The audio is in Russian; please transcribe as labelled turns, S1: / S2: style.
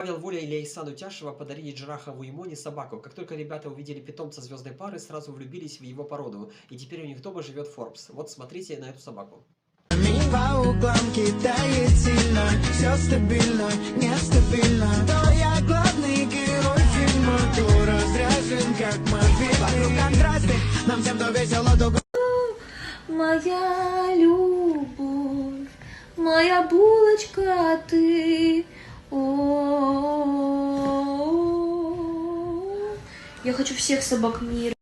S1: Павел Воля и Лейсан Утяшева подарили Джарахову и Моне собаку. Как только ребята увидели питомца звездной пары, сразу влюбились в его породу. И теперь у них дома живет Форбс. Вот смотрите на эту собаку.
S2: По углам кидает сильно, все стабильно, нестабильно. То я главный герой фильма, то разряжен как мобильный. Вокруг контрасты, нам всем то весело, то...
S3: Моя любовь, моя булочка, ты. О-о-о. Я хочу всех собак мира.